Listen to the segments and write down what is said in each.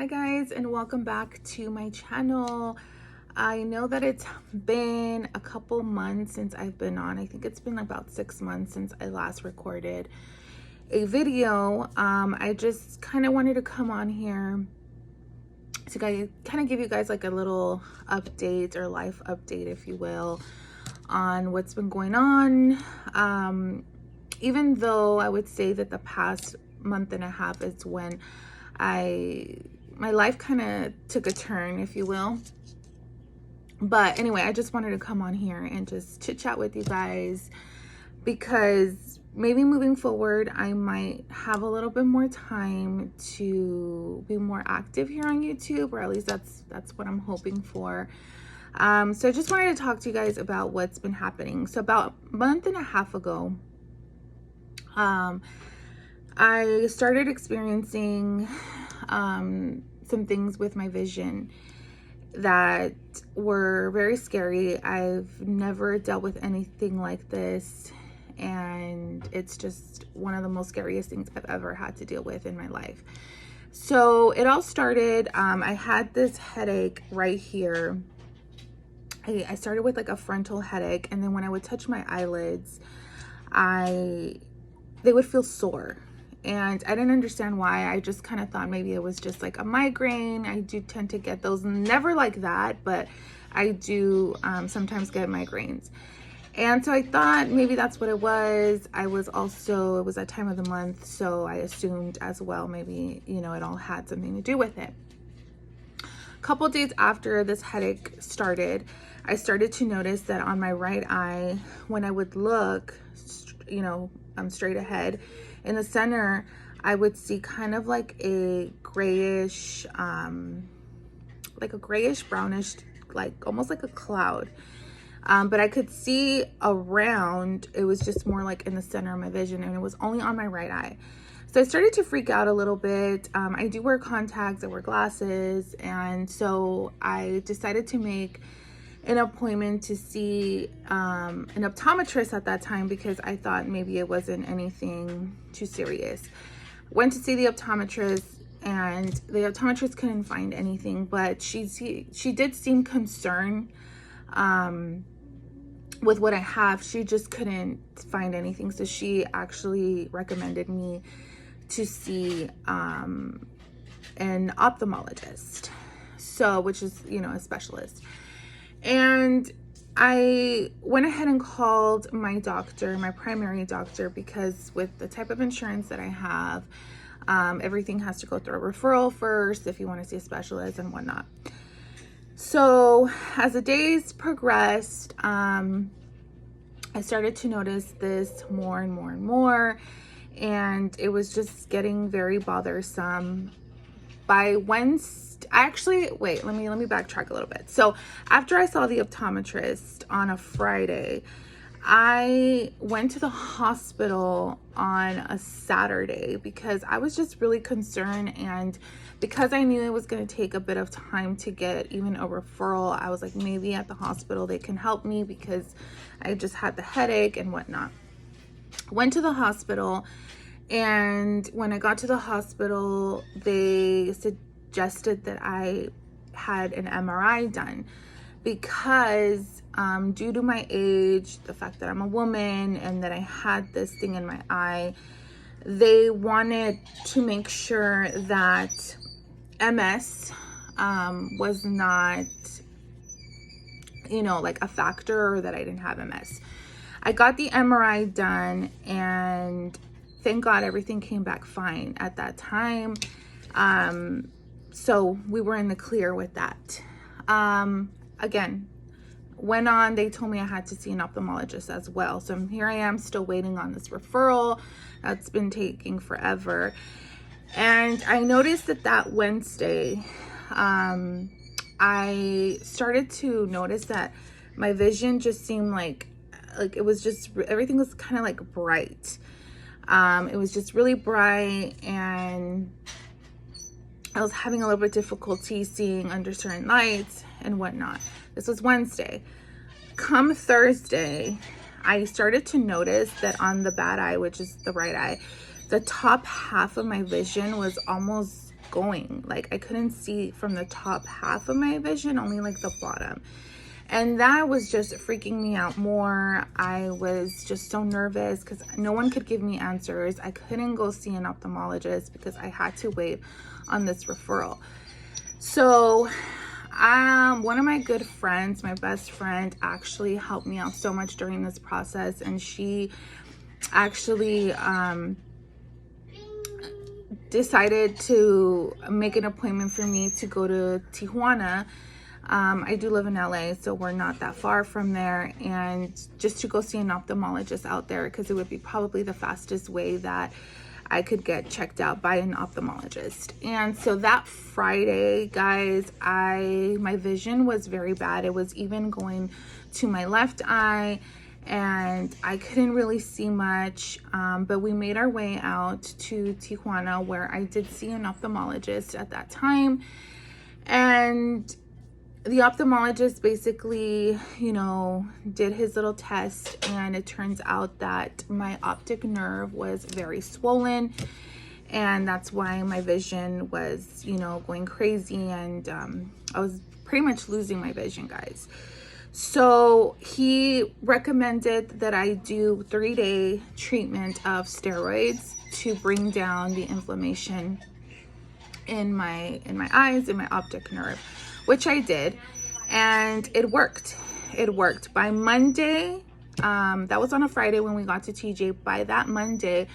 Hi guys, and welcome back to my channel. I know that it's been a couple months since I've been on. I think it's been about 6 months since I last recorded a video. I just kind of wanted to come on here to kind of give you guys like a little update or life update, if you will, on what's been going on. Even though I would say that the past month and a half is when my life kind of took a turn, if you will. But anyway, I just wanted to come on here and just chit chat with you guys, because maybe moving forward I might have a little bit more time to be more active here on YouTube, or at least that's what I'm hoping for. So I just wanted to talk to you guys about what's been happening. So about a month and a half ago, I started experiencing some things with my vision that were very scary. I've never dealt with anything like this, and it's just one of the most scariest things I've ever had to deal with in my life. So it all started, I had this headache right here. I started with like a frontal headache, and then when I would touch my eyelids, they would feel sore. And I didn't understand why. I just kind of thought maybe it was just like a migraine. I do tend to get those, never like that, but I do sometimes get migraines. And so I thought maybe that's what it was. It was that time of the month, so I assumed as well maybe, it all had something to do with it. A couple days after this headache started, I started to notice that on my right eye, when I would look, straight ahead, in the center, I would see kind of like a grayish, brownish, like almost like a cloud. But I could see around, it was just more like in the center of my vision, and it was only on my right eye. So I started to freak out a little bit. I do wear contacts, I wear glasses, and so I decided to make an appointment to see an optometrist at that time, because I thought maybe it wasn't anything too serious. Went to see the optometrist, and the optometrist couldn't find anything, but she did seem concerned with what I have. She just couldn't find anything, so she actually recommended me to see an ophthalmologist, which is a specialist. And I went ahead and called my doctor, my primary doctor, because with the type of insurance that I have, everything has to go through a referral first if you want to see a specialist and whatnot. So as the days progressed, I started to notice this more and more and more, and it was just getting very bothersome. By Wednesday, wait, let me backtrack a little bit. So after I saw the optometrist on a Friday, I went to the hospital on a Saturday because I was just really concerned, and because I knew it was going to take a bit of time to get even a referral, I was like, maybe at the hospital they can help me, because I just had the headache and whatnot. Went to the hospital, and when I got to the hospital, they suggested that I had an MRI done, because due to my age, the fact that I'm a woman, and that I had this thing in my eye, they wanted to make sure that MS was not, like a factor, or that I didn't have MS. I got the MRI done, and thank God everything came back fine at that time. So we were in the clear with that. Again, went on, they told me I had to see an ophthalmologist as well. So here I am still waiting on this referral. That's been taking forever. And I noticed that Wednesday, I started to notice that my vision just seemed like it was just, everything was kind of like bright. It was just really bright, and I was having a little bit difficulty seeing under certain lights and whatnot. This was Wednesday. Come Thursday, I started to notice that on the bad eye, which is the right eye, the top half of my vision was almost going. Like I couldn't see from the top half of my vision, only like the bottom. And that was just freaking me out more. I was just so nervous because no one could give me answers. I couldn't go see an ophthalmologist because I had to wait on this referral. So one of my good friends, my best friend, actually helped me out so much during this process. And she actually decided to make an appointment for me to go to Tijuana. I do live in LA, so we're not that far from there, and just to go see an ophthalmologist out there, because it would be probably the fastest way that I could get checked out by an ophthalmologist. And so that Friday, guys, my vision was very bad. It was even going to my left eye, and I couldn't really see much, but we made our way out to Tijuana, where I did see an ophthalmologist at that time. And the ophthalmologist basically, you know, did his little test, and it turns out that my optic nerve was very swollen, and that's why my vision was, you know, going crazy, and I was pretty much losing my vision, guys. So he recommended that I do 3-day treatment of steroids to bring down the inflammation in my eyes, in my optic nerve, which I did, and it worked. It worked. By Monday, that was on a Friday when we got to TJ. By that Monday,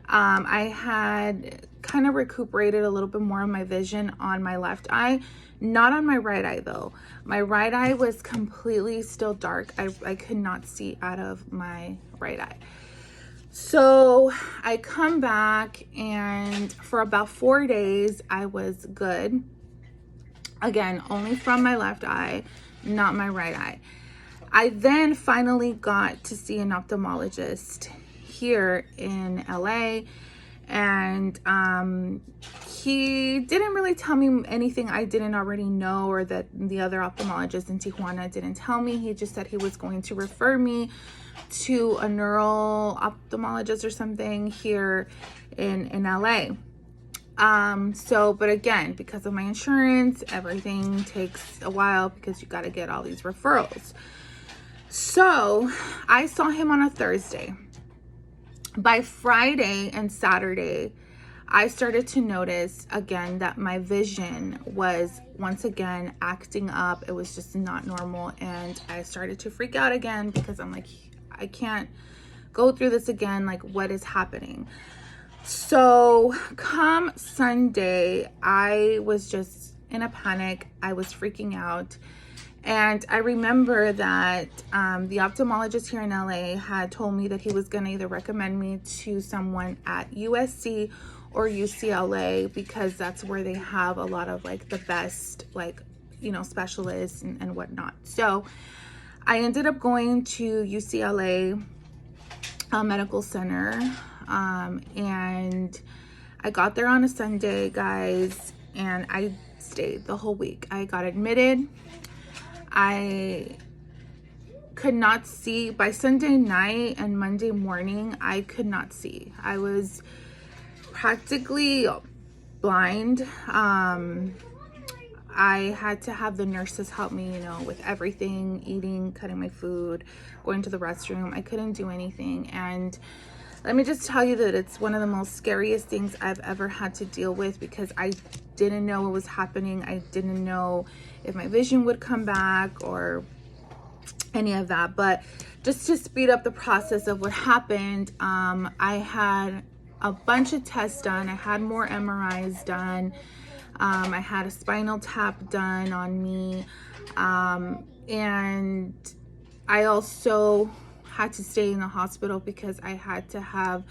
I had kind of recuperated a little bit more of my vision on my left eye, not on my right eye though. My right eye was completely still dark. I could not see out of my right eye. So I come back, and for about 4 days, I was good. Again, only from my left eye, not my right eye. I then finally got to see an ophthalmologist here in LA, and he didn't really tell me anything I didn't already know, or that the other ophthalmologist in Tijuana didn't tell me. He just said he was going to refer me to a neural ophthalmologist or something here in LA. But again, because of my insurance, everything takes a while because you got to get all these referrals. So I saw him on a Thursday. By Friday and Saturday, I started to notice again that my vision was once again acting up. It was just not normal, and I started to freak out again because I'm like, I can't go through this again. Like, what is happening? So come Sunday, I was just in a panic. I was freaking out. And I remember that the ophthalmologist here in LA had told me that he was going to either recommend me to someone at USC or UCLA, because that's where they have a lot of like the best, like, you know, specialists and whatnot. So I ended up going to UCLA Medical Center, and I got there on a Sunday, guys, and I stayed the whole week. I got admitted. I could not see by Sunday night and Monday morning. I could not see. I was practically blind. I had to have the nurses help me, you know, with everything, eating, cutting my food, going to the restroom. I couldn't do anything. And let me just tell you that it's one of the most scariest things I've ever had to deal with, because I didn't know what was happening. I didn't know if my vision would come back or any of that. But just to speed up the process of what happened, I had a bunch of tests done. I had more MRIs done. I had a spinal tap done on me. And I also had to stay in the hospital because I had to have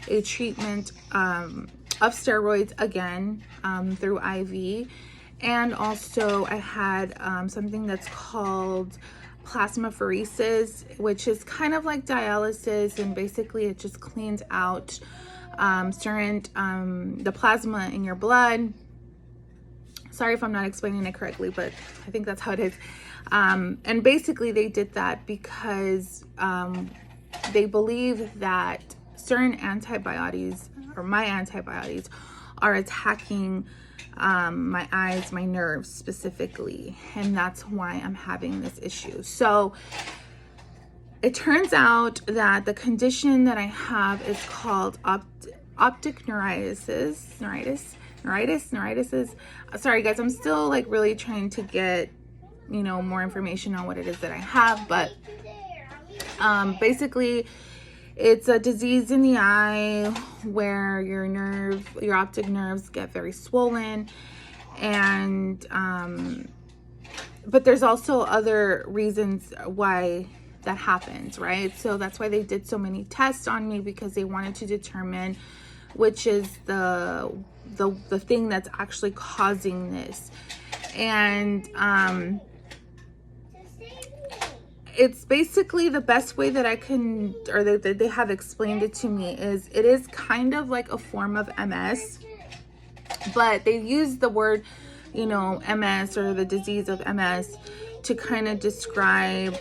a treatment of steroids again through IV. And also I had something that's called plasmapheresis, which is kind of like dialysis, and basically it just cleans out the plasma in your blood. Sorry if I'm not explaining it correctly, but I think that's how it is. And basically they did that because they believe that certain antibodies, or my antibodies, are attacking my eyes, my nerves specifically, and that's why I'm having this issue. So it turns out that the condition that I have is called optic neuritis. Sorry guys, I'm still like really trying to get, you know, more information on what it is that I have, but basically it's a disease in the eye where your optic nerves get very swollen, and but there's also other reasons why that happens, right? So that's why they did so many tests on me, because they wanted to determine which is the thing that's actually causing this. And it's basically the best way that I can, or that they have explained it to me, is it is kind of like a form of MS, but they use the word, you know, MS, or the disease of MS, to kind of describe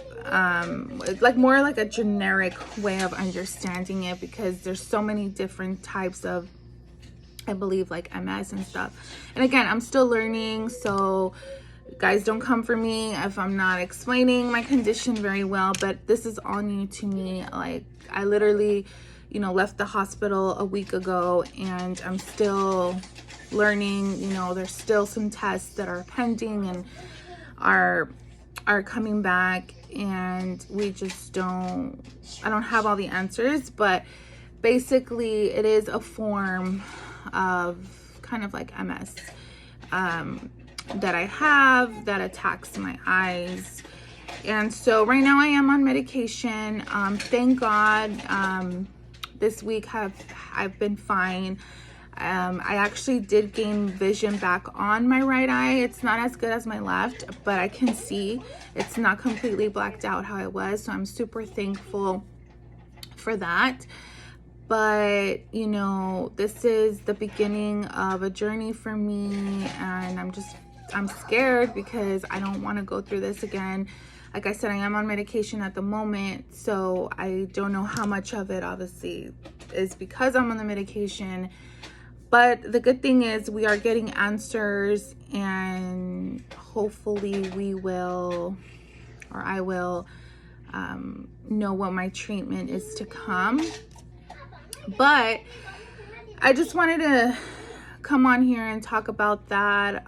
like more like a generic way of understanding it, because there's so many different types of, I believe, like MS and stuff. And again, I'm still learning, so guys, don't come for me if I'm not explaining my condition very well, but this is all new to me. Like, I literally, you know, left the hospital a week ago, and I'm still learning. You know, there's still some tests that are pending and are coming back, and we just I don't have all the answers, but basically it is a form of kind of like MS that I have, that attacks my eyes. And so right now I am on medication. Thank God, this week I've been fine. I actually did gain vision back on my right eye. It's not as good as my left, but I can see. It's not completely blacked out how it was, so I'm super thankful for that. But, you know, this is the beginning of a journey for me, and I'm scared because I don't want to go through this again. Like I said, I am on medication at the moment, so I don't know how much of it obviously is because I'm on the medication. But the good thing is we are getting answers, and hopefully we will, or I will, know what my treatment is to come. But I just wanted to come on here and talk about that.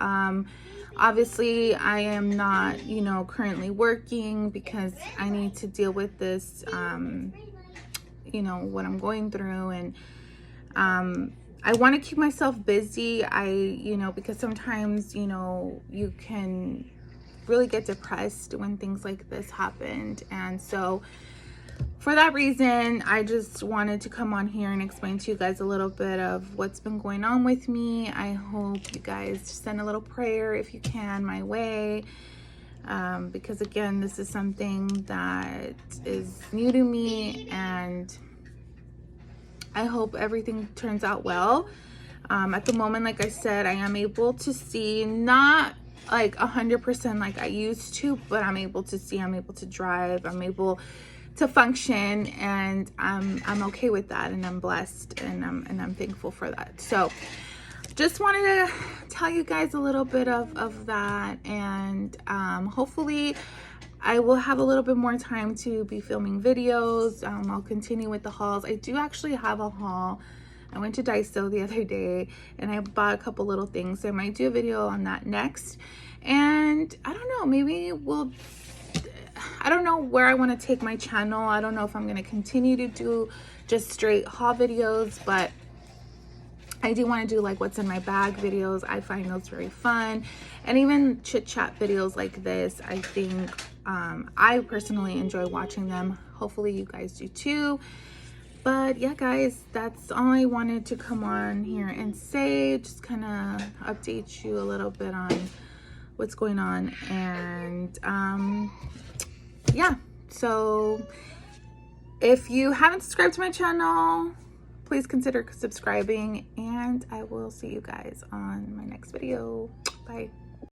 Obviously, I am not, you know, currently working because I need to deal with this, you know, what I'm going through. And I want to keep myself busy. You know, because sometimes, you know, you can really get depressed when things like this happened. And so for that reason, I just wanted to come on here and explain to you guys a little bit of what's been going on with me. I hope you guys send a little prayer if you can my way, because again, this is something that is new to me, and I hope everything turns out well. At the moment, like I said, I am able to see, not like 100% like I used to, but I'm able to see, I'm able to drive, I'm able to function, and I'm okay with that, and I'm blessed, and I'm thankful for that. So just wanted to tell you guys a little bit of that, and hopefully I will have a little bit more time to be filming videos. I'll continue with the hauls. I do actually have a haul. I went to Daiso the other day and I bought a couple little things, so I might do a video on that next. And I don't know, maybe I don't know where I want to take my channel. I don't know if I'm going to continue to do just straight haul videos, but I do want to do like what's in my bag videos. I find those very fun, and even chit chat videos like this. I think I personally enjoy watching them. Hopefully you guys do too. But yeah, guys, that's all I wanted to come on here and say. Just kind of update you a little bit on what's going on. And yeah, so if you haven't subscribed to my channel, please consider subscribing, and I will see you guys on my next video. Bye.